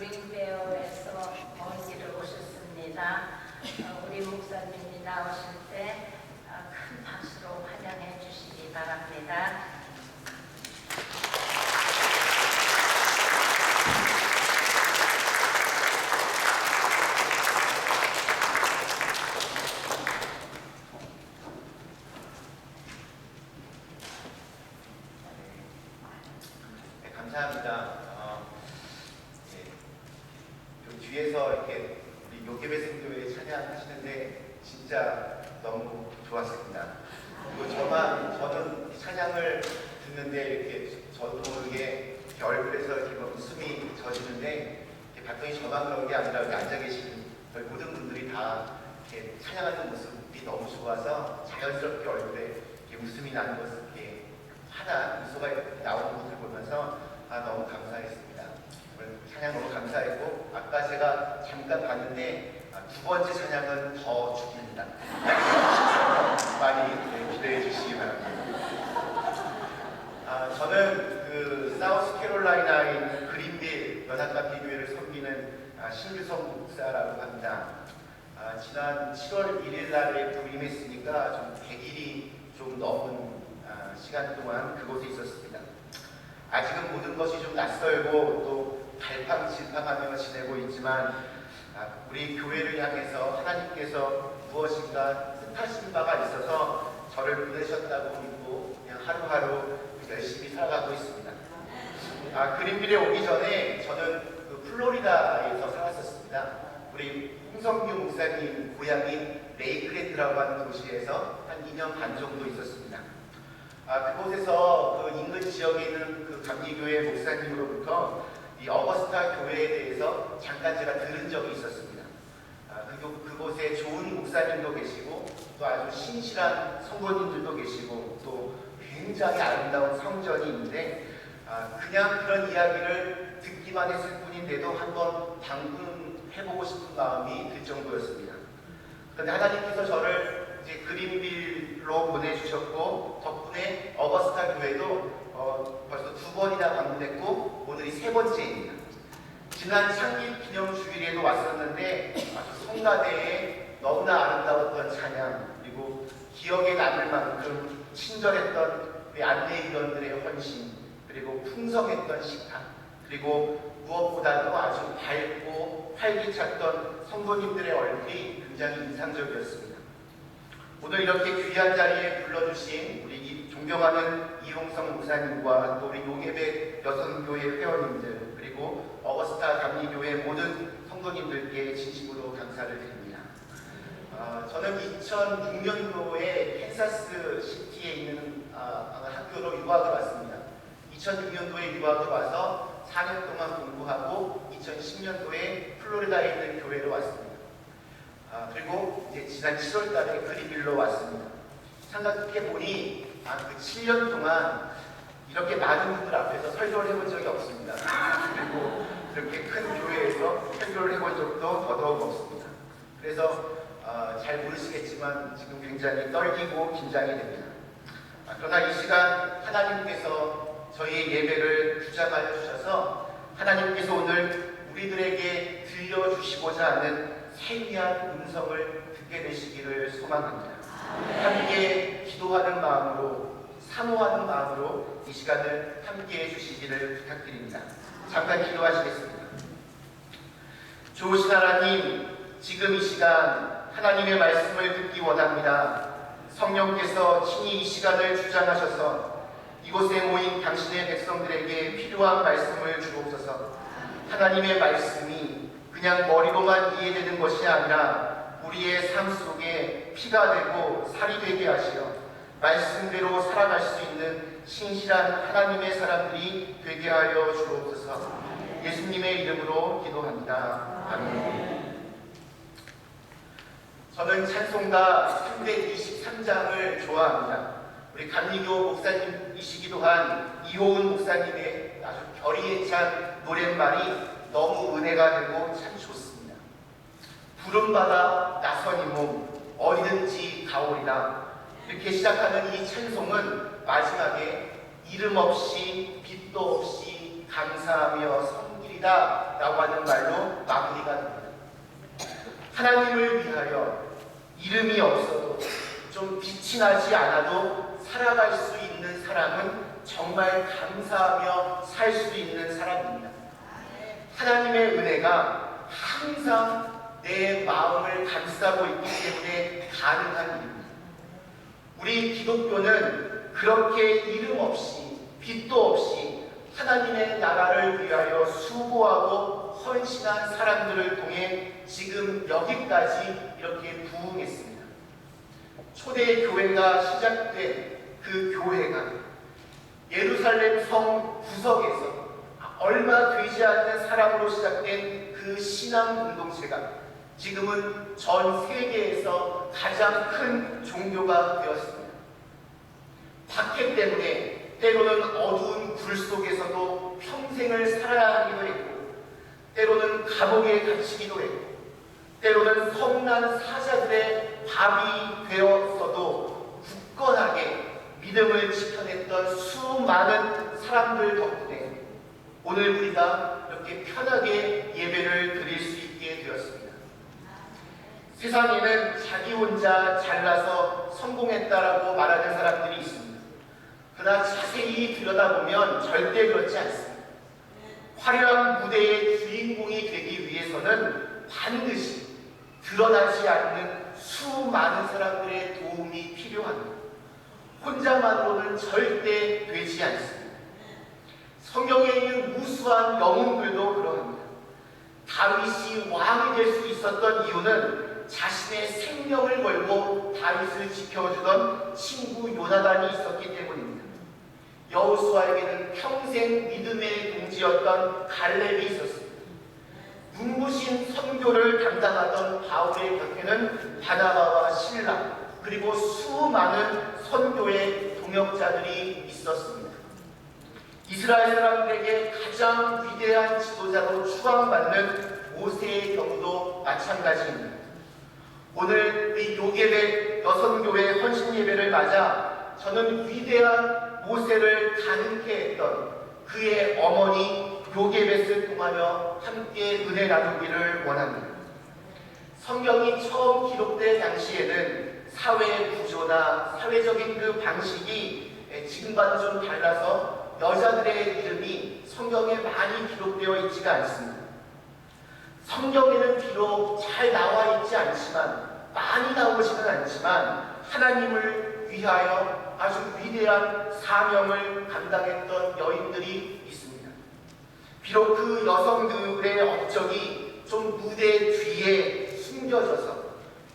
그린베어에서 먼 길을 오셨습니다. 우리 목사님이 나오실 때 큰 박수로 환영해 주시기 바랍니다. 네, 감사합니다. 뒤에서 이렇게 우리 요괴배생교회 찬양하시는데 진짜 너무 좋았습니다. 그리고 저는 찬양을 듣는데 이렇게 저도 모르게 이렇게 얼굴에서 이렇게 웃음이 젖이는데 이렇게 봤더니 저만 그런 게 아니라 여기 앉아 계신 모든 분들이 다 이렇게 찬양하는 모습이 너무 좋아서 자연스럽게 얼굴에 이렇게 웃음이 나는 것을 이렇게 환한 미소가 나오는 것을 보면서 너무 감사했습니다. 찬양 너무 감사했고 아까 제가 잠깐 봤는데 두 번째 찬양은 더 죽입니다. 많이 기대해 주시기 바랍니다. 저는 그 사우스캐롤라이나에 있는 그린빌 연합가피교회를 섬기는 신규성 목사라고 합니다. 지난 7월 1일 날에 부임했으니까 좀 100일이 좀 넘은 시간 동안 그곳에 있었습니다. 아직은 모든 것이 좀 낯설고 또 갈팡질팡하며 지내고 있지만 우리 교회를 향해서 하나님께서 무엇인가 뜻하신 바가 있어서 저를 보내셨다고 믿고 그냥 하루하루 열심히 살아가고 있습니다. 그린빌에 오기 전에 저는 그 플로리다에서 살았었습니다. 우리 홍성규 목사님 고향인 레이크랜드라고 하는 도시에서 한 2년 반 정도 있었습니다. 그곳에서 그 인근 지역에 있는 그 감리교회 목사님으로부터 이 어거스타 교회에 대해서 잠깐 제가 들은 적이 있었습니다. 그곳에 좋은 목사님도 계시고 또 아주 신실한 성도님들도 계시고 또 굉장히 아름다운 성전이 있는데 그냥 그런 이야기를 듣기만 했을 뿐인데도 한번 방문해보고 싶은 마음이 들 정도였습니다. 그런데 하나님께서 저를 이제 그린빌로 보내주셨고 덕분에 어거스타 교회도 벌써 2번이나 방문했고 오늘이 3번째입니다. 지난 창립 기념 주일에도 왔었는데 아주 성가대에 너무나 아름다웠던 찬양 그리고 기억에 남을 만큼 친절했던 우리 안내위원들의 헌신 그리고 풍성했던 식탁 그리고 무엇보다도 아주 밝고 활기찼던 성도님들의 얼굴이 굉장히 인상적이었습니다. 오늘 이렇게 귀한 자리에 불러주신 우리 존경하는 이홍성 목사님과 또 우리 용예배 여성교회 회원님들 그리고 어거스타 감리교회 모든 성도님들께 진심으로 감사를 드립니다. 저는 2006년도에 캔사스 시티에 있는 학교로 유학을 왔습니다. 2006년도에 유학을 와서 4년 동안 공부하고 2010년도에 플로리다에 있는 교회로 왔습니다. 그리고 이제 지난 7월 달에 그린빌로 왔습니다. 생각해보니 그 7년 동안 이렇게 많은 분들 앞에서 설교를 해본 적이 없습니다. 그리고 그렇게 큰 교회에서 설교를 해본 적도 더더욱 없습니다. 그래서 잘 모르시겠지만 지금 굉장히 떨리고 긴장이 됩니다. 그러나 이 시간 하나님께서 저희의 예배를 주장하여 주셔서 하나님께서 오늘 우리들에게 들려주시고자 하는 생미한 음성을 듣게 되시기를 소망합니다. 함께 기도하는 마음으로 사모하는 마음으로 이 시간을 함께 해주시기를 부탁드립니다. 잠깐 기도하시겠습니다. 좋으신 하나님, 지금 이 시간 하나님의 말씀을 듣기 원합니다. 성령께서 친히 이 시간을 주장하셔서 이곳에 모인 당신의 백성들에게 필요한 말씀을 주옵소서. 하나님의 말씀이 그냥 머리로만 이해되는 것이 아니라 우리의 삶 속에 피가 되고 살이 되게 하시어 말씀대로 살아갈 수 있는 신실한 하나님의 사람들이 되게 하여 주옵소서. 예수님의 이름으로 기도합니다. 아멘. 저는 찬송가 323장을 좋아합니다. 우리 감리교 목사님이시기도 한 이호은 목사님의 아주 결의에 찬 노랫말이 너무 은혜가 되고 참 좋습니다. 부름받아 나선 이 몸 어디든지 가오리라. 이렇게 시작하는 이 찬송은 마지막에 이름 없이 빛도 없이 감사하며 섬기리 책임이다 라고 하는 말로 마무리가 됩니다. 하나님을 위하여 이름이 없어도 좀 빛이 나지 않아도 살아갈 수 있는 사람은 정말 감사하며 살 수 있는 사람입니다. 하나님의 은혜가 항상 내 마음을 감싸고 있기 때문에 가능한 일입니다. 우리 기독교는 그렇게 이름 없이 빛도 없이 하나님의 나라를 위하여 수고하고 헌신한 사람들을 통해 지금 여기까지 이렇게 부흥했습니다. 초대 교회가 시작된 그 교회가 예루살렘 성 구석에서 얼마 되지 않는 사람으로 시작된 그 신앙 공동체가 지금은 전 세계에서 가장 큰 종교가 되었습니다. 박해 때문에 때로는 어두운 굴 속에서도 평생을 살아야 하기도 했고, 때로는 감옥에 갇히기도 했고, 때로는 성난 사자들의 밥이 되었어도 굳건하게 믿음을 지켜냈던 수많은 사람들 덕분에 오늘 우리가 이렇게 편하게 예배를 드릴 수 있게 되었습니다. 세상에는 자기 혼자 잘나서 성공했다라고 말하는 사람들이 있습니다. 그러나 자세히 들여다보면 절대 그렇지 않습니다. 화려한 무대의 주인공이 되기 위해서는 반드시 드러나지 않는 수많은 사람들의 도움이 필요합니다. 혼자만으로는 절대 되지 않습니다. 성경에 있는 무수한 영웅들도 그러합니다. 다윗이 왕이 될 수 있었던 이유는 자신의 생명을 걸고 다윗을 지켜주던 친구 요나단이 있었기 때문입니다. 여호수아에게는 평생 믿음의 동지였던 갈렙이 있었습니다. 눈부신 선교를 담당하던 바울의 곁에는 바나바와 실라, 그리고 수많은 선교의 동역자들이 있었습니다. 이스라엘 사람들에게 가장 위대한 지도자로 추앙받는 모세의 경우도 마찬가지입니다. 오늘 이 요게벳 여선교회 헌신예배를 맞아 저는 위대한 모세를 가능케 했던 그의 어머니 요게벳을 통하여 함께 은혜 나누기를 원합니다. 성경이 처음 기록될 당시에는 사회 구조나 사회적인 그 방식이 지금과는 좀 달라서 여자들의 이름이 성경에 많이 기록되어 있지가 않습니다. 성경에는 비록 잘 나와 있지 않지만, 많이 나오지는 않지만 하나님을 위하여 아주 위대한 사명을 감당했던 여인들이 있습니다. 비록 그 여성들의 업적이 좀 무대 뒤에 숨겨져서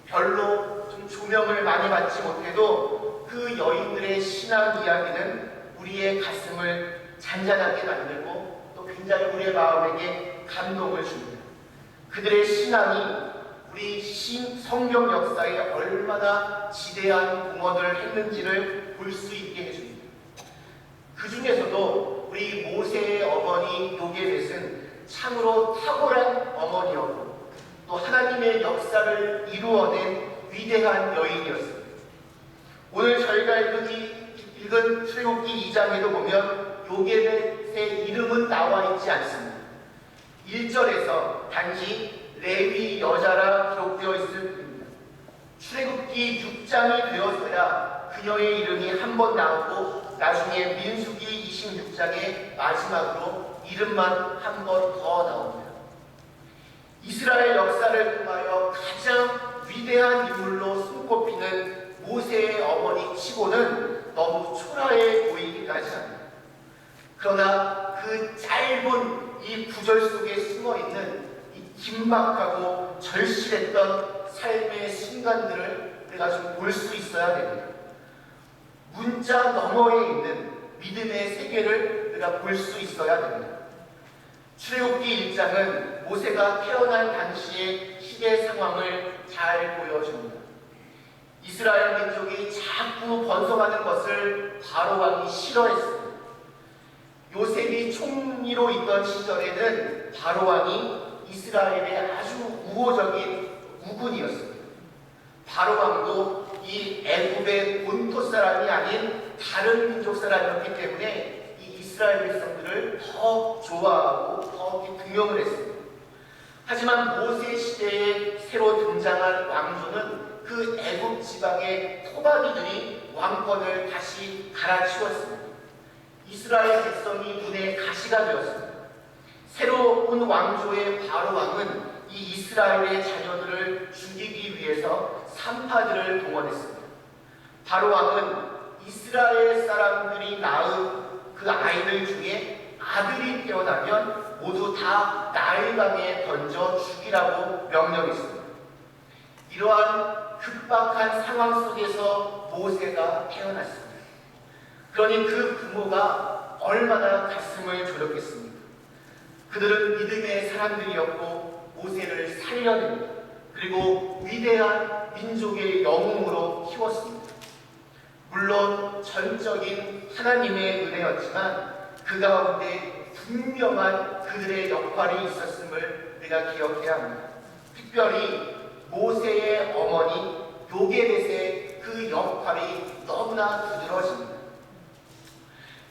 별로 좀 조명을 많이 받지 못해도 그 여인들의 신앙 이야기는 우리의 가슴을 잔잔하게 만들고 또 굉장히 우리의 마음에게 감동을 줍니다. 그들의 신앙이 우리 성경 역사에 얼마나 지대한 공헌을 했는지를 볼 수 있게 해줍니다. 그 중에서도 우리 모세의 어머니 요게벳은 참으로 탁월한 어머니였고 또 하나님의 역사를 이루어낸 위대한 여인이었습니다. 오늘 저희가 읽은 출애굽기 2장에도 보면 요게벳의 이름은 나와 있지 않습니다. 1절에서 단지 레위 여자라 기록되어 있을 뿐입니다. 출애굽기 6장이 되어서야 그녀의 이름이 한 번 나오고 나중에 민수기 26장의 마지막으로 이름만 한 번 더 나옵니다. 이스라엘 역사를 통하여 가장 위대한 인물로 손꼽히는 모세의 어머니 치고는 너무 초라해 보이기까지 합니다. 그러나 그 짧은 이 구절 속에 숨어있는 이 긴박하고 절실했던 삶의 순간들을 우리가 좀 볼 수 있어야 됩니다. 문자 너머에 있는 믿음의 세계를 우리가 볼 수 있어야 됩니다. 출애굽기 1장은 모세가 태어난 당시의 시대 상황을 잘 보여줍니다. 이스라엘 민족이 자꾸 번성하는 것을 바로 왕이 싫어했습니다. 요셉이 총리로 있던 시절에는 바로 왕이 이스라엘의 아주 우호적인 우군이었습니다. 바로 왕도 이 애굽의 본토 사람이 아닌 다른 민족 사람이었기 때문에 이 이스라엘 백성들을 더 좋아하고 더 등용을 했습니다. 하지만 모세 시대에 새로 등장한 왕조는 그 애굽 지방의 토박이들이 왕권을 다시 갈아치웠습니다. 이스라엘 백성이 눈에 가시가 되었습니다. 새로 온 왕조의 바로 왕은 이 이스라엘의 자녀들을 죽이기 위해서 산파들을 동원했습니다. 바로 왕은 이스라엘 사람들이 낳은 그 아이들 중에 아들이 태어나면 모두 다 나일강에 던져 죽이라고 명령했습니다. 이러한 급박한 상황 속에서 모세가 태어났습니다. 그러니 그 부모가 얼마나 가슴을 졸였겠습니까? 그들은 믿음의 사람들이었고 모세를 살려냅니다. 그리고 위대한 민족의 영웅으로 키웠습니다. 물론 전적인 하나님의 은혜였지만 그 가운데 분명한 그들의 역할이 있었음을 우리가 기억해야 합니다. 특별히 모세의 어머니 요게벳의 그 역할이 너무나 두드러집니다.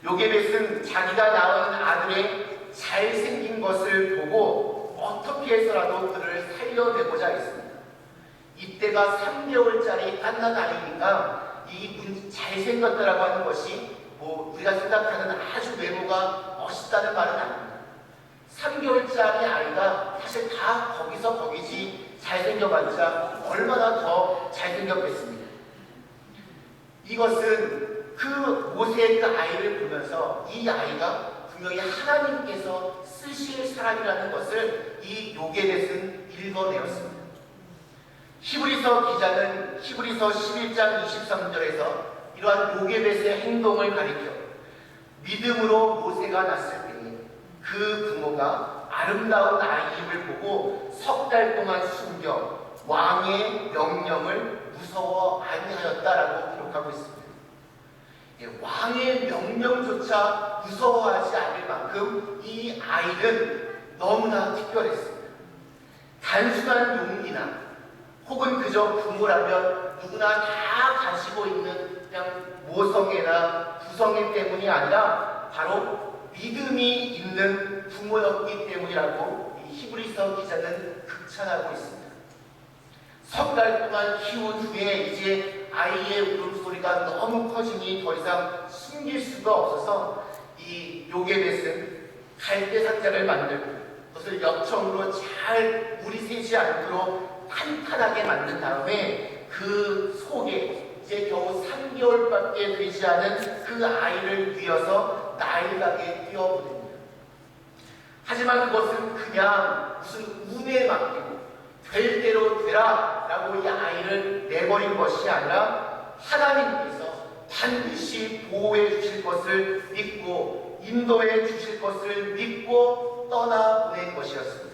요게벳은 자기가 낳은 아들의 잘생긴 것을 보고 어떻게 해서라도 그를 살려내고자 했습니다. 이때가 3개월짜리 갓난 아이니까 이 잘생겼다라고 하는 것이 우리가 생각하는 아주 외모가 멋있다는 말은 아닙니다. 3개월짜리 아이가 사실 다 거기서 거기지 잘생겨봤자 얼마나 더 잘생겼겠습니까? 이것은 그 모세의 그 아이를 보면서 이 아이가 분명히 하나님께서 쓰실 사람이라는 것을 이 요게벳은 읽어내었습니다. 히브리서 기자는 히브리서 11장 23절에서 이러한 요게벳의 행동을 가리켜 믿음으로 모세가 낳았을 때에 그 부모가 아름다운 아이임을 보고 석 달 동안 숨겨 왕의 명령을 무서워 아니하였다라고 기록하고 있습니다. 왕의 명령조차 무서워하지 않을 만큼 이 아이는 너무나 특별했습니다. 단순한 용기나 혹은 그저 부모라면 누구나 다 가지고 있는 그냥 모성애나 부성애 때문이 아니라 바로 믿음이 있는 부모였기 때문이라고 이 히브리서 기자는 극찬하고 있습니다. 석 달 동안 키운 후에 이제 아이의 울음소리가 너무 커지니 더 이상 숨길 수가 없어서 이 요게벳은 갈대 상자를 만들고 그것을 엽청으로 잘 물이 새지 않도록 탄탄하게 만든 다음에 그 속에 이제 겨우 3개월밖에 되지 않은 그 아이를 뉘어서 나일강에 띄워보냅니다. 하지만 그것은 그냥 무슨 운에 맡기고 될 대로 되라 라고 이 아이를 내버린 것이 아니라 하나님께서 반드시 보호해 주실 것을 믿고 인도해 주실 것을 믿고 떠나보낸 것이었습니다.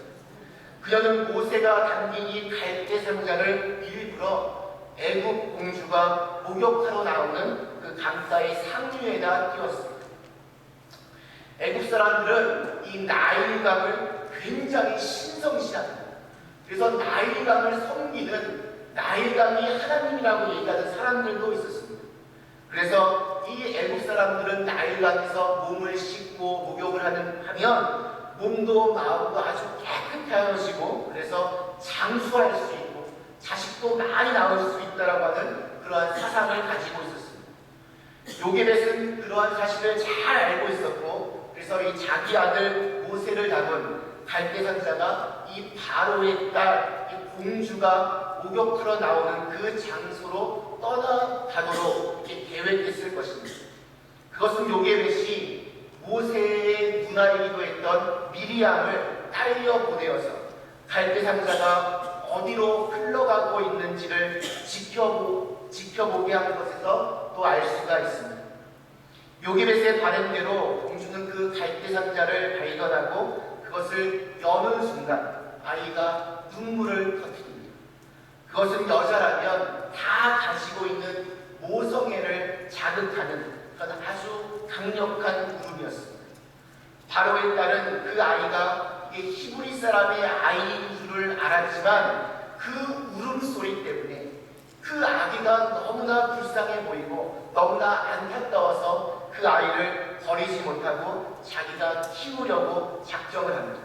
그녀는 모세가 담긴 이 갈대 상자를 일부러 애굽 공주가 목욕하러 나오는 그 강가의 상류에다 띄웠습니다. 애굽 사람들은 이 나일강을 굉장히 신성시합니다. 그래서 나일강을 섬기는 나일강이 하나님이라고 얘기하는 사람들도 있었습니다. 그래서 이 애국 사람들은 나일강에서 몸을 씻고 목욕을 하면 몸도 마음도 아주 깨끗해지고 그래서 장수할 수 있고 자식도 많이 낳을 수 있다라고 하는 그러한 사상을 가지고 있었습니다. 요게벳은 그러한 사실을 잘 알고 있었고 그래서 이 자기 아들 모세를 담은 갈대상자가 이 바로의 딸, 이 공주가 목욕하러 나오는 그 장소로 떠나가도록 이렇게 계획했을 것입니다. 그것은 요게벳이 모세의 누나이기도 했던 미리암을 딸려 보내어서 갈대상자가 어디로 흘러가고 있는지를 지켜보게 한 것에서 또 알 수가 있습니다. 요게벳의 바램대로 공주는 그 갈대상자를 발견하고 그것을 여는 순간 아이가 눈물을 터뜨립니다. 그것은 여자라면 다 가지고 있는 모성애를 자극하는 그런 아주 강력한 울음이었습니다. 바로의 딸은 그 아이가 히브리 사람의 아이인 줄을 알았지만 그 울음소리 때문에 그 아기가 너무나 불쌍해 보이고 너무나 안타까워서 그 아이를 버리지 못하고 자기가 키우려고 작정을 합니다.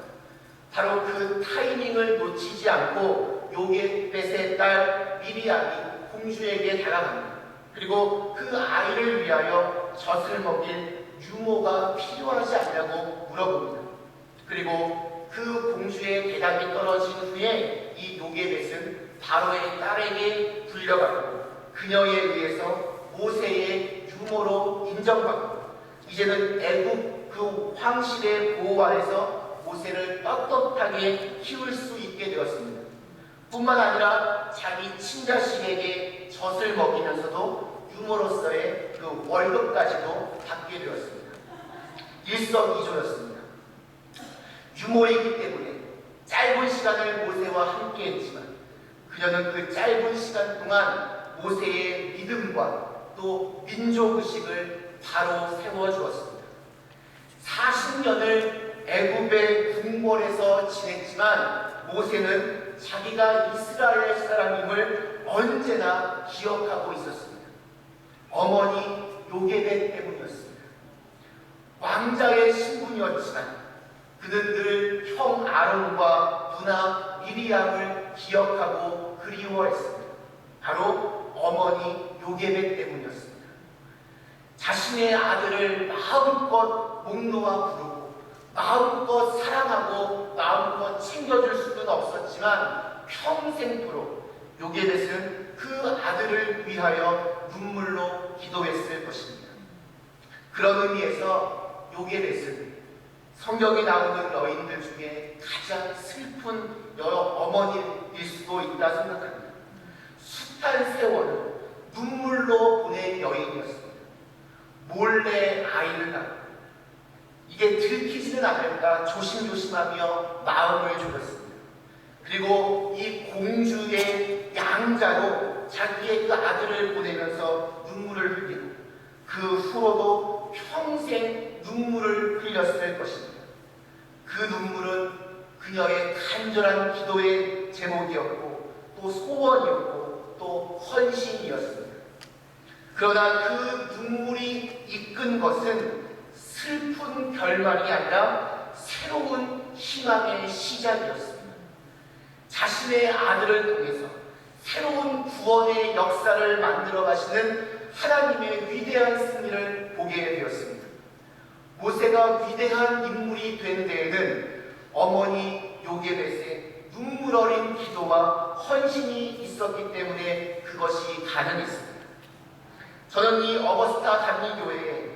바로 그 타이밍을 놓치지 않고 요게벳의 딸 미리암이 공주에게 다가갑니다. 그리고 그 아이를 위하여 젖을 먹일 유모가 필요하지 않냐고 물어봅니다. 그리고 그 공주의 대답이 떨어진 후에 이 요게벳은 바로의 딸에게 불려가고 그녀에 의해서 모세의 유모로 인정받고 이제는 애굽 그 황실의 보호 아래서 모세를 떳떳하게 키울 수 있게 되었습니다. 뿐만 아니라 자기 친자식에게 젖을 먹이면서도 유모로서의 그 월급까지도 받게 되었습니다. 일석이조였습니다. 유모이기 때문에 짧은 시간을 모세와 함께 했지만 그녀는 그 짧은 시간 동안 모세의 믿음과 또 민족의식을 바로 세워주었습니다. 40년을 애굽의 궁궐에서 지냈지만 모세는 자기가 이스라엘 사람임을 언제나 기억하고 있었습니다. 어머니 요게벳 때문이었습니다. 왕자의 신분이었지만 그는 늘 형 아론과 누나 미리암을 기억하고 그리워했습니다. 바로 어머니 요게벳 때문이었습니다. 자신의 아들을 마음껏 목 놓아 부르고 마음껏 사랑하고 마음껏 챙겨줄 수는 없었지만 평생토록 요게벳은 그 아들을 위하여 눈물로 기도했을 것입니다. 그런 의미에서 요게벳은 성경에 나오는 여인들 중에 가장 슬픈 어머니일 수도 있다 생각합니다. 숱한 세월을 눈물로 보낸 여인이었습니다. 몰래 아이를 낳고 이게 들키지는 않을까 조심조심하며 마음을 졸였습니다. 그리고 이 공주의 양자로 자기의 그 아들을 보내면서 눈물을 흘리고 그 후로도 평생 눈물을 흘렸을 것입니다. 그 눈물은 그녀의 간절한 기도의 제목이었고 또 소원이었고 또 헌신이었습니다. 그러나 그 눈물이 이끈 것은 슬픈 결말이 아니라 새로운 희망의 시작이었습니다. 자신의 아들을 통해서 새로운 구원의 역사를 만들어 가시는 하나님의 위대한 승리를 보게 되었습니다. 모세가 위대한 인물이 된 데에는 어머니 요게벳의 눈물 어린 기도와 헌신이 있었기 때문에 그것이 가능했습니다. 저는 이 어거스타 단리교회에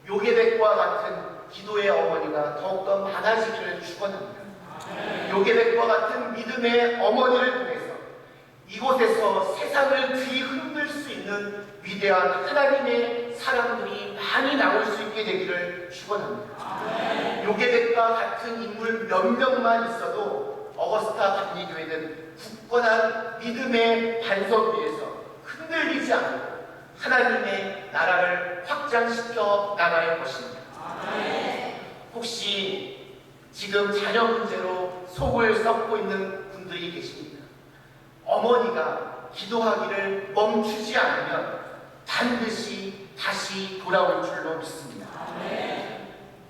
요게벳과 같은 기도의 어머니가 더욱더 많아지기를 축원합니다. 요게벳과 같은 믿음의 어머니를 통해서 이곳에서 세상을 뒤흔들 수 있는 위대한 하나님의 사람들이 많이 나올 수 있게 되기를 축원합니다. 요게벳과 같은 인물 몇 명만 있어도 어거스타 단리교회는 굳건한 믿음의 반석 위에서 흔들리지 않고 하나님의 나라를 확장시켜 나갈 것입니다. 혹시 지금 자녀 문제로 속을 썩고 있는 분들이 계십니다. 어머니가 기도하기를 멈추지 않으면 반드시 다시 돌아올 줄로 믿습니다.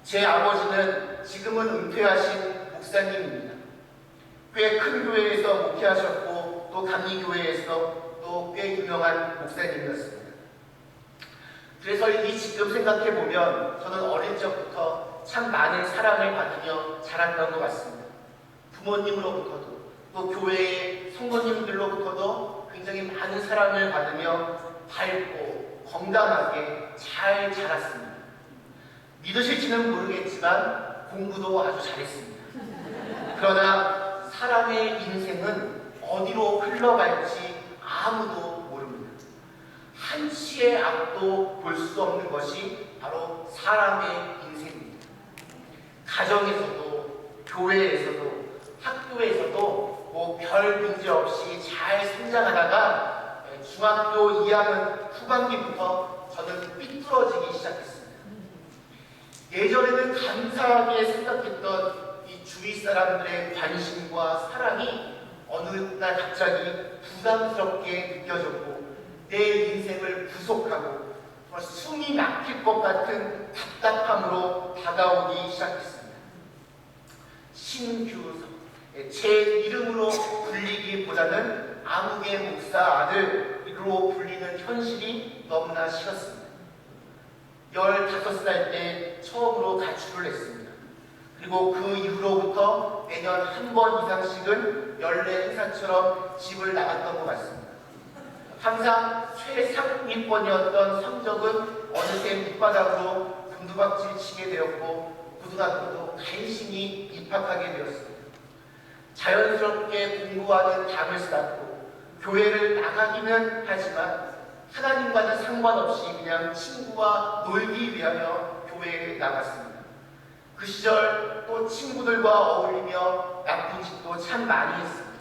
제 아버지는 지금은 은퇴하신 목사님입니다. 꽤 큰 교회에서 목회하셨고 또 감리교회에서 또 꽤 유명한 목사님이었습니다. 그래서 이 지금 생각해보면 저는 어릴 적부터 참 많은 사랑을 받으며 자랐던 것 같습니다. 부모님으로부터도 또 교회의 성도님들로부터도 굉장히 많은 사랑을 받으며 밝고 건강하게 잘 자랐습니다. 믿으실지는 모르겠지만 공부도 아주 잘했습니다. 그러나 사람의 인생은 어디로 흘러갈지 아무도 모릅니다. 한치의 앞도 볼 수 없는 것이 바로 사람의 인생입니다. 가정에서도 교회에서도 학교에서도 별 문제 없이 잘 성장하다가 중학교 2학년 후반기부터 저는 삐뚤어지기 시작했습니다. 예전에는 감사하게 생각했던 이 주위 사람들의 관심과 사랑이 어느 날 갑자기 부담스럽게 느껴졌고 내 인생을 구속하고 정말 숨이 막힐 것 같은 답답함으로 다가오기 시작했습니다. 신규석, 제 이름으로 불리기보다는 아무개 목사 아들로 불리는 현실이 너무나 싫었습니다. 15살 때 처음으로 가출을 했습니다. 그리고 그 이후로부터 매년 한 번 이상씩은 연례 행사처럼 집을 나갔던 것 같습니다. 항상 최상위권이었던 성적은 어느새 밑바닥으로 곤두박질 치게 되었고 고등학교도 간신히 입학하게 되었습니다. 자연스럽게 공부하는 담을 쌓고 교회를 나가기는 하지만 하나님과는 상관없이 그냥 친구와 놀기 위하여 교회에 나갔습니다. 그 시절 또 친구들과 어울리며 나쁜 짓도 참 많이 했습니다.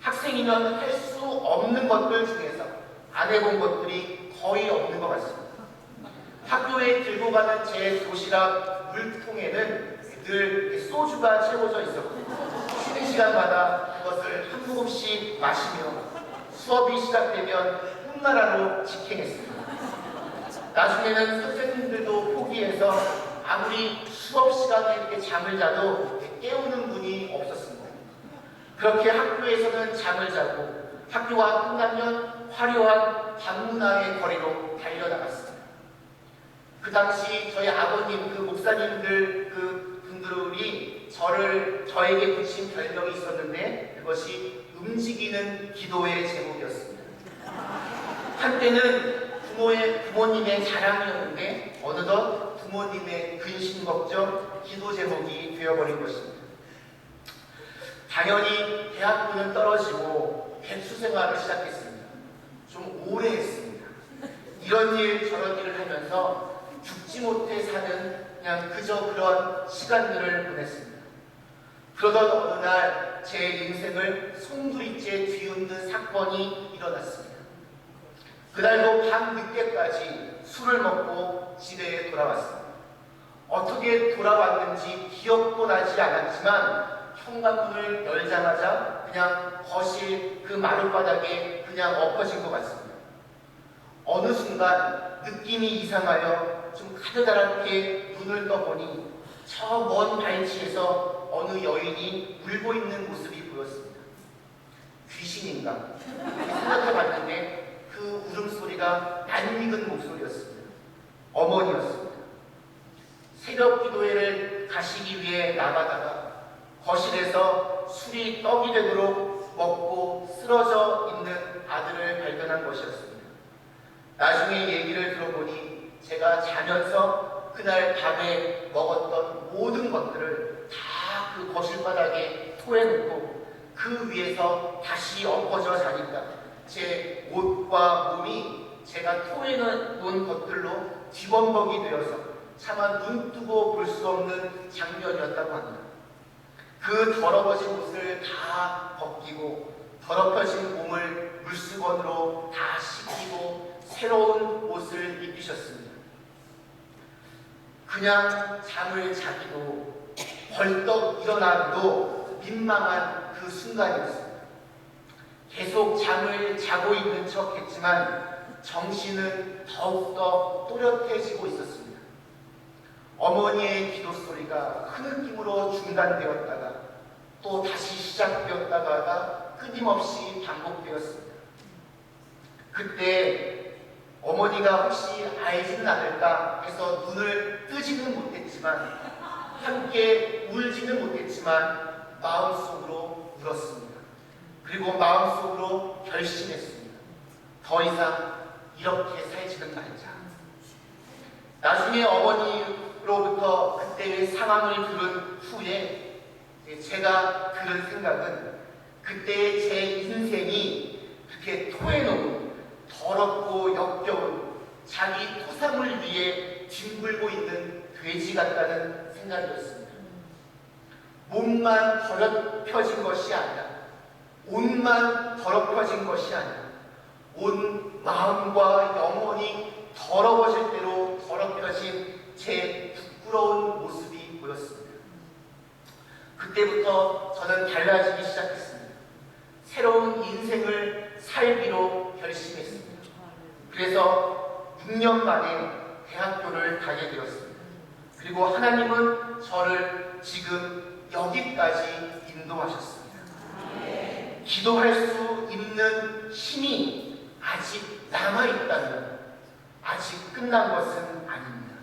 학생이면 할 수 없는 것들 중에서 안 해본 것들이 거의 없는 것 같습니다. 학교에 들고 가는 제 도시락 물통에는 늘 소주가 채워져 있었고 쉬는 시간마다 그것을 한 모금씩 마시며 수업이 시작되면 홈나라로 직행했습니다. 나중에는 선생님들도 포기해서 아무리 수업 시간에 이렇게 잠을 자도 깨우는 분이 없었습니다. 그렇게 학교에서는 잠을 자고 학교가 끝나면 화려한 방문화의 거리로 달려나갔습니다. 그 당시 저희 아버님, 그 목사님들 그 분들이 저에게 붙인 별명이 있었는데 그것이 움직이는 기도의 제목이었습니다. 한때는 부모님의 자랑이었는데 어느덧 부모님의 근심 걱정, 기도 제목이 되어버린 것입니다. 당연히 대학교는 떨어지고 백수 생활을 시작했습니다. 좀 오래 했습니다. 이런 일 저런 일을 하면서 죽지 못해 사는 그냥 그저 그런 시간들을 보냈습니다. 그러던 어느 날 제 인생을 송두리째 뒤흔든 사건이 일어났습니다. 그날도 밤 늦게까지 술을 먹고 집에 돌아왔습니다. 어떻게 돌아왔는지 기억도 나지 않았지만 현관문을 열자마자 그냥 거실 그 마룻바닥에 그냥 엎어진 것 같습니다. 어느 순간 느낌이 이상하여 좀 가느다랗게 눈을 떠보니 저 먼 발치에서 어느 여인이 울고 있는 모습이 보였습니다. 귀신인가? 생각해봤는데 그 울음소리가 낯익은 목소리였습니다. 어머니였습니다. 새벽 기도회를 가시기 위해 나가다가 거실에서 술이 떡이 되도록 먹고 쓰러져 있는 아들을 발견한 것이었습니다. 나중에 얘기를 들어보니 제가 자면서 그날 밤에 먹었던 모든 것들을 다 그 거실 바닥에 토해놓고 그 위에서 다시 엎어져 자니까 제 옷과 몸이 제가 토해놓은 것들로 뒤범벅이 되어서 차마 눈 뜨고 볼 수 없는 장면이었다고 합니다. 그 더러워진 옷을 다 벗기고 더럽혀진 몸을 물수건으로 다 씻기고 새로운 옷을 입히셨습니다. 그냥 잠을 자기도 벌떡 일어나기도 민망한 그 순간이었습니다. 계속 잠을 자고 있는 척 했지만 정신은 더욱더 또렷해지고 있었습니다. 어머니의 기도 소리가 큰 느낌으로 중단되었다가 또 다시 시작되었다가 끊임없이 반복되었습니다. 그때 어머니가 혹시 알지는 않을까 해서 눈을 뜨지는 못했지만 함께 울지는 못했지만 마음속으로 울었습니다. 그리고 마음속으로 결심했습니다. 더 이상 이렇게 살지는 말자. 나중에 어머니로부터 그때의 상황을 들은 후에 제가 들은 생각은 그때의 제 인생이 그렇게 토해놓은 더럽고 역겨운 자기 토상을 위해 뒹굴고 있는 돼지 같다는 생각이었습니다. 몸만 더럽혀진 것이 아니라 옷만 더럽혀진 것이 아니라 온 마음과 영혼이 더러워질 대로 더럽혀진 제 부끄러운 모습이 보였습니다. 그때부터 저는 달라지기 시작했습니다. 새로운 인생을 살기로 결심했습니다. 그래서 6년 만에 대학교를 가게 되었습니다. 그리고 하나님은 저를 지금 여기까지 인도하셨습니다. 기도할 수 있는 힘이 아직 남아있다면 아직 끝난 것은 아닙니다.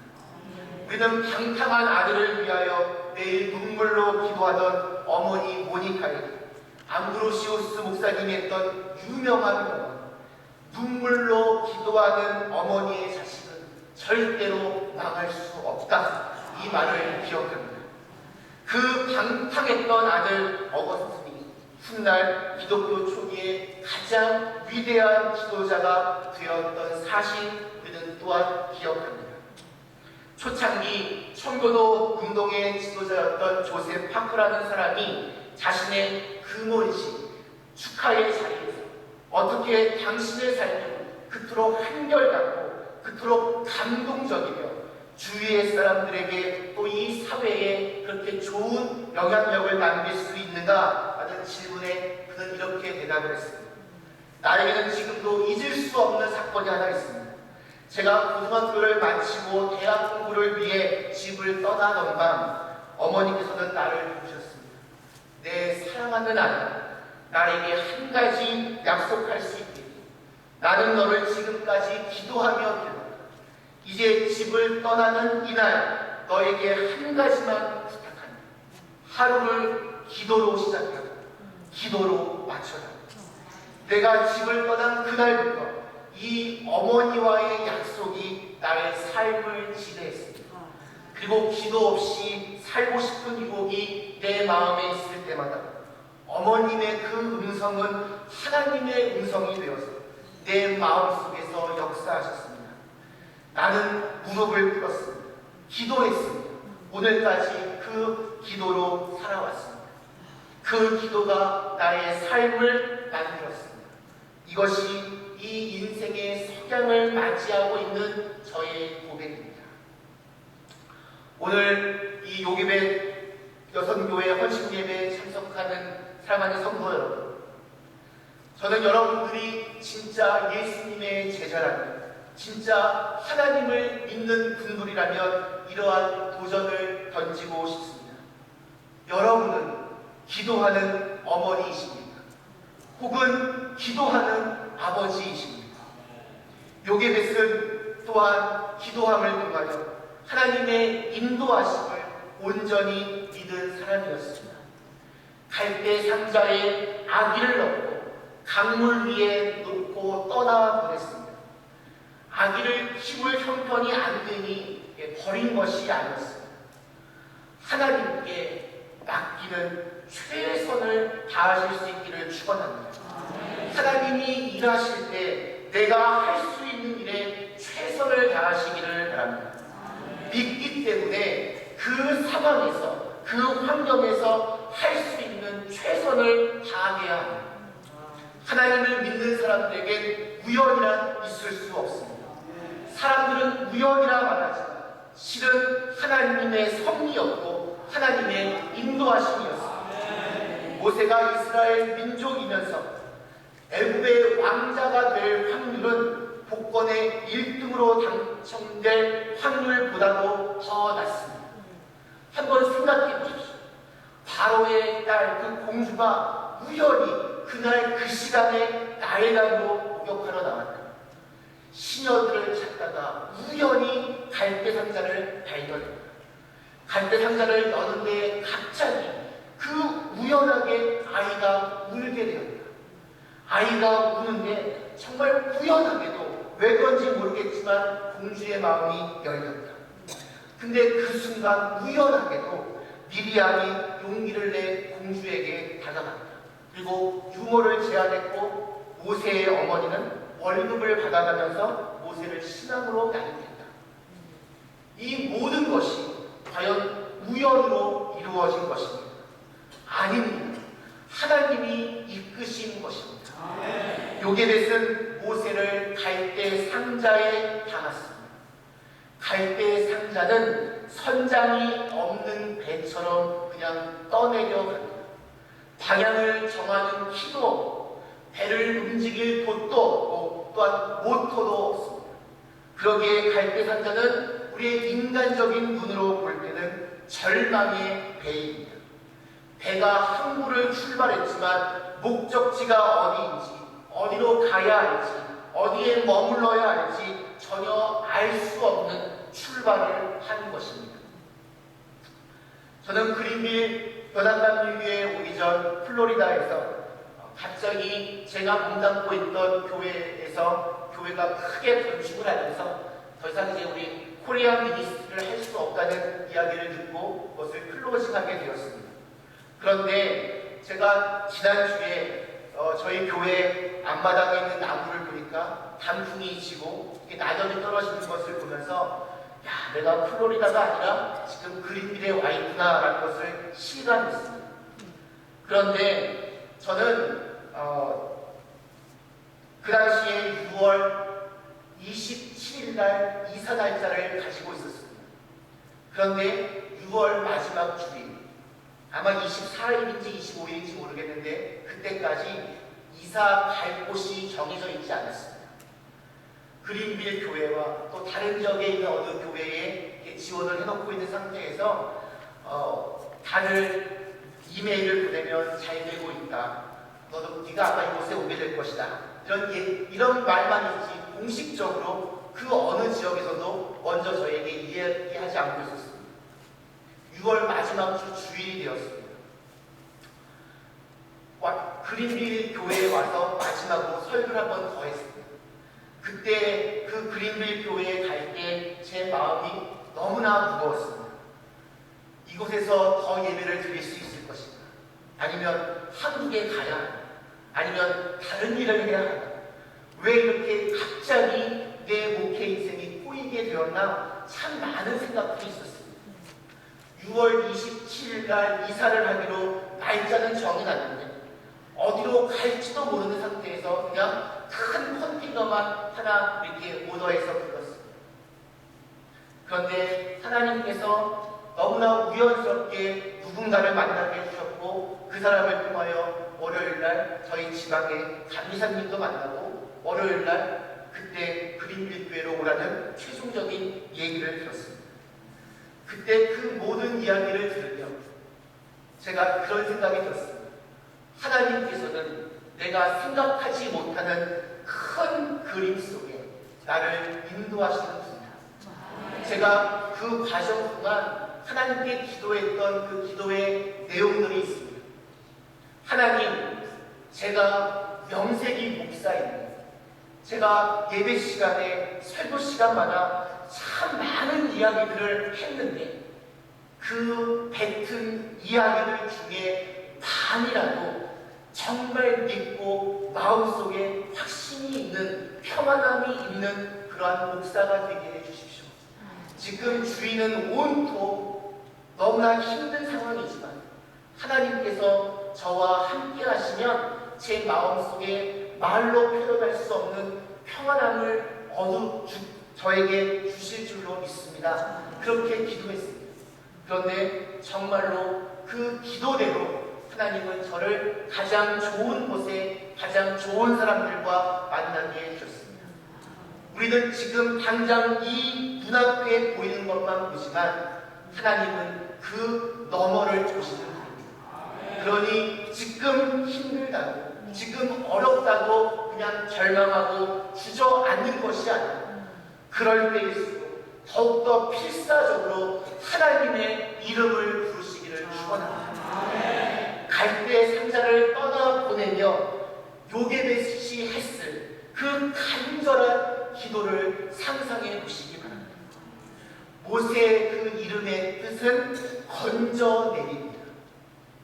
우리는 방탕한 아들을 위하여 매일 눈물로 기도하던 어머니 모니카에게 암브로시오스 목사님이 했던 유명한 명언, 눈물로 기도하는 어머니의 자식은 절대로 망할 수 없다, 이 말을 기억합니다. 그 방탕했던 아들 어거스틴이 훗날 기독교 초기에 가장 위대한 지도자가 되었던 사실, 우리는 또한 기억합니다. 초창기 청교도 운동의 지도자였던 조셉 파크라는 사람이 자신의 금혼식 축하의 자리에서 어떻게 당신의 삶이 그토록 한결같고 그토록 감동적이며 주위의 사람들에게 또 이 사회에 그렇게 좋은 영향력을 남길 수 있는가 하는 질문에 그는 이렇게 대답을 했습니다. 나에게는 지금도 잊을 수 없는 사건이 하나 있습니다. 제가 고등학교를 마치고 대학 공부를 위해 집을 떠나던 밤 어머니께서는 나를 부르셨습니다. 내 사랑하는 아들, 나에게 한 가지 약속할 수 있겠니? 나는 너를 지금까지 기도하며 기다렸다. 이제 집을 떠나는 이날 너에게 한 가지만 부탁한다. 하루를 기도로 시작하고 기도로 마쳐라. 내가 집을 떠난 그날부터 이 어머니와의 약속이 나의 삶을 지배했습니다. 그리고 기도 없이 살고 싶은 유혹이 내 마음에 있을 때마다 어머님의 그 음성은 하나님의 음성이 되어서 내 마음속에서 역사하셨습니다. 나는 무릎을 꿇었습니다. 기도했습니다. 오늘까지 그 기도로 살아왔습니다. 그 기도가 나의 삶을 만들었습니다. 이것이 이 인생의 석양을 맞이하고 있는 저의 고백입니다. 오늘 이 요기벳 여선교회 헌신예배에 참석하는 사랑하는 성도 여러분, 저는 여러분들이 진짜 예수님의 제자라면, 진짜 하나님을 믿는 분들이라면 이러한 도전을 던지고 싶습니다. 여러분은 기도하는 어머니이십니까? 혹은 기도하는 아버지이십니까? 요게벳은 또한 기도함을 통하여 하나님의 인도하심을 온전히 믿은 사람이었습니다. 갈대 상자에 아기를 넣고 강물 위에 놓고 떠나 보냈습니다. 아기를 키울 형편이 안 되니 버린 것이 아니었습니다. 하나님께 맡기는 최선을 다하실 수 있기를 축원합니다. 하나님이 일하실 때 내가 할 수 있는 일에 최선을 다하시기를 바랍니다. 믿기 때문에 그 상황에서, 그 환경에서 할 수 있는 최선을 다해야 합니다. 하나님을 믿는 사람들에게 우연이란 있을 수 없습니다. 사람들은 우연이라 말하지만 실은 하나님의 섭리였고 하나님의 인도하심이었습니다. 모세가 이스라엘 민족이면서 애굽의 왕자가 될 확률은 복권의 1등으로 당첨될 확률보다도 더 낮습니다. 한번 생각해 보십시오. 바로의 딸 그 공주가 우연히 그날 그 시간에 나일강으로 목욕하러 나왔다. 시녀들을 찾다가 우연히 갈대 상자를 발견했다. 갈대 상자를 여는데 갑자기 그 우연하게 아이가 울게 되었다. 아이가 우는데 정말 우연하게도 왜 그런지 모르겠지만 공주의 마음이 열렸다. 근데 그 순간 우연하게도 미리암이 용기를 내 공주에게 다가갔다. 그리고 유모를 제안했고 모세의 어머니는 월급을 받아가면서 모세를 신앙으로 양육했다. 이 모든 것이 과연 우연으로 이루어진 것입니다. 아닙니다. 하나님이 이끄신 것입니다. 요게벳은 모세를 갈대 상자에 담았습니다. 갈대 상자는 선장이 없는 배처럼 그냥 떠내려 갑니다. 방향을 정하는 키도 없고 배를 움직일 돛도 없고 또한 모터도 없습니다. 그러기에 갈대상자는 우리의 인간적인 눈으로 볼 때는 절망의 배입니다. 배가 항구를 출발했지만 목적지가 어디인지, 어디로 가야 할지, 어디에 머물러야 할지 전혀 알 수 없는 출발을 한 것입니다. 저는 그린빌 연합남유교회에 오기 전 플로리다에서 갑자기 제가 몸담고 있던 교회에서 교회가 크게 건축을 하면서 더 이상 이제 우리 코리안 미니스트리를 할 수 없다는 이야기를 듣고 그것을 클로징하게 되었습니다. 그런데 제가 지난주에 저희 교회 앞마당에 있는 나무를 보니까 단풍이 지고 낙엽이 떨어지는 것을 보면서 야, 내가 플로리다가 아니라 지금 그린빌에 와 있구나라는 것을 실감했습니다. 그런데 저는 그 당시에 6월 27일 날 이사 날짜를 가지고 있었습니다. 그런데 6월 마지막 주일, 아마 24일인지 25일인지 모르겠는데 그때까지 이사 갈 곳이 정해져 있지 않았습니다. 그린빌 교회와 또 다른 지역에 있는 어느 교회에 지원을 해놓고 있는 상태에서 다들 이메일을 보내면 잘 되고 있다. 너도 네가 아마 이곳에 오게 될 것이다. 이런 말만 있지 공식적으로 그 어느 지역에서도 먼저 저에게 이야기하지 않고 있었습니다. 6월 마지막 주 주일이 되었습니다. 그린빌 교회에 와서 마지막으로 설교를 한 번 더 했습니다. 그때 그 그린빌 교회에 갈 때 제 마음이 너무나 무거웠습니다. 이곳에서 더 예배를 드릴 수 있을 것인가? 아니면 한국에 가야 하나? 아니면 다른 일을 해야 하나? 왜 이렇게 갑자기 내 목회 인생이 꼬이게 되었나? 참 많은 생각들이 있었습니다. 6월 27일 날 이사를 하기로 날짜는 정이 났는데 어디로 갈지도 모르는 상태에서 그냥 큰 컨테이너만 하나 이렇게 오더해서 불렀습니다. 그런데 하나님께서 너무나 우연스럽게 누군가를 만나게 해주셨고 그 사람을 통하여 월요일날 저희 지방의 감리사님도 만나고 월요일날 그때 그린빌 교회로 오라는 최종적인 얘기를 들었습니다. 그때 그 모든 이야기를 들으며 제가 그런 생각이 들었습니다. 하나님께서는 내가 생각하지 못하는 큰 그림 속에 나를 인도하시는 분이다. 제가 그 과정 동안 하나님께 기도했던 그 기도의 내용들이 있습니다. 하나님, 제가 명색이 목사입니다. 제가 예배 시간에 설교 시간마다 참 많은 이야기들을 했는데 그 뱉은 이야기들 중에 반이라도 정말 믿고 마음속에 확신이 있는 평안함이 있는 그러한 목사가 되게 해주십시오. 지금 주위는 온통 너무나 힘든 상황이지만 하나님께서 저와 함께 하시면 제 마음속에 말로 표현할 수 없는 평안함을 저에게 주실 줄로 믿습니다. 그렇게 기도했습니다. 그런데 정말로 그 기도대로 하나님은 저를 가장 좋은 곳에 가장 좋은 사람들과 만나게 해주셨습니다. 우리는 지금 당장 이 눈앞에 보이는 것만 보지만 하나님은 그 너머를 보시는 분입니다. 그러니 지금 힘들다고 지금 어렵다고 그냥 절망하고 주저앉는 것이 아니라 그럴 때일수록 더욱더 필사적으로 하나님의 이름을 부르시기를 축원합니다. 갈대 상자를 떠나보내며 요게벳이 했을 그 간절한 기도를 상상해 보시기 바랍니다. 모세의 그 이름의 뜻은 건져내립니다.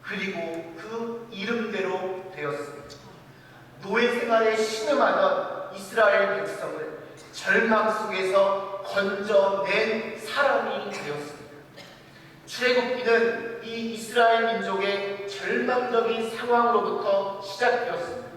그리고 그 이름대로 되었습니다. 노예 생활에 신음하던 이스라엘 백성을 절망 속에서 건져낸 사람이 되었습니다. 출애굽기는 이 이스라엘 민족의 절망적인 상황으로부터 시작되었습니다.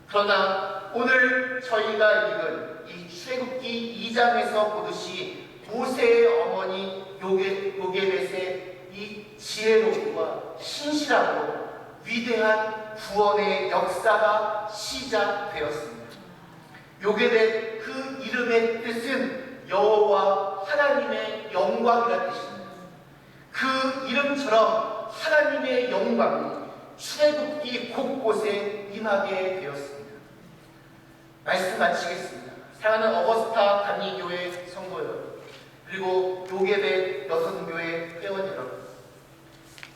그러나 오늘 저희가 읽은 이 출애굽기 2장에서 보듯이 모세의 어머니 요게벳의 이 지혜로움과 신실함으로 위대한 구원의 역사가 시작되었습니다. 요게벳 그 이름의 뜻은 여호와 하나님의 영광이라는 뜻입니다. 그 이름처럼 하나님의 영광이 출애굽기 곳곳에 임하게 되었습니다. 말씀 마치겠습니다. 사랑하는 어거스타 감리교회 성도 여러분, 그리고 요괴백 여성교회 회원 여러분,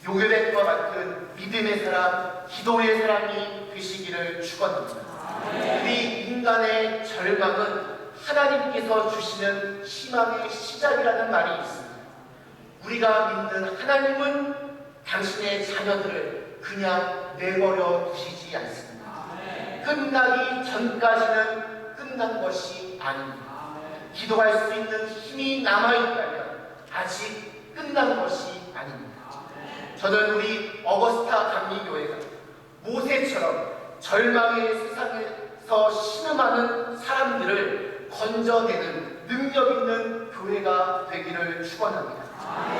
요괴백과 같은 믿음의 사람, 기도의 사람이 되시기를 축원합니다. 우리 인간의 절망은 하나님께서 주시는 희망의 시작이라는 말이 있습니다. 우리가 믿는 하나님은 당신의 자녀들을 그냥 내버려 두시지 않습니다. 끝나기 전까지는 끝난 것이 아닙니다. 기도할 수 있는 힘이 남아있다면 아직 끝난 것이 아닙니다. 저는 우리 어거스타 감리교회가 모세처럼 절망의 세상에서 신음하는 사람들을 건져내는 능력 있는 교회가 되기를 축원합니다.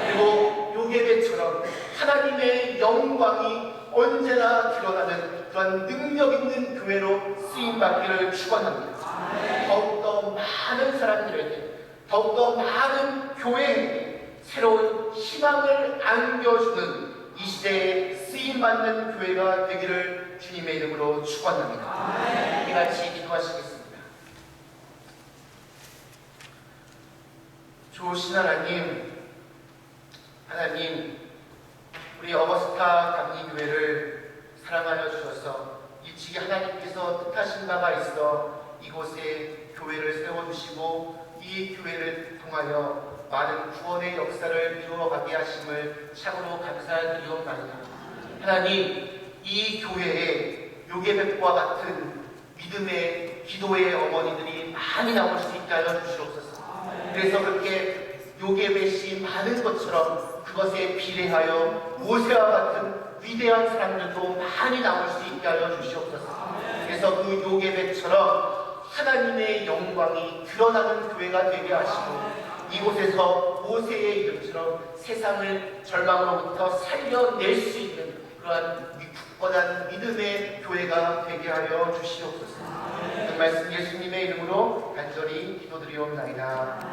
그리고 요괴배처럼 하나님의 영광이 언제나 드러나는 그런 능력 있는 교회로 쓰임받기를 축원합니다. 더욱더 많은 사람들에게, 더욱더 많은 교회에게 새로운 희망을 안겨주는 이 시대에 쓰임받는 교회가 되기를 주님의 이름으로 축원합니다. 우리 같이 기도하시겠습니다. 좋으신 하나님, 우리 어거스타 감리교회를 사랑하여 주셔서 일찍이 하나님께서 뜻하신 바가 있어 이곳에 교회를 세워주시고 이 교회를 통하여 많은 구원의 역사를 이루어가게 하심을 참으로 감사드리옵나이다. 하나님, 이 교회에 요괴백과 같은 믿음의 기도의 어머니들이 많이 나올 수 있게 하여 주시옵소서. 그래서 그렇게 요괴백이 많은 것처럼 그것에 비례하여 모세와 같은 위대한 사람들도 많이 나올 수 있게 하여 주시옵소서. 그래서 그 요괴백처럼 하나님의 영광이 드러나는 교회가 되게 하시고 이곳에서 모세의 이름처럼 세상을 절망으로부터 살려낼 수 있는 그러한 굳건한 믿음의 교회가 되게 하여 주시옵소서. 그 말씀 예수님의 이름으로 간절히 기도드리옵나이다.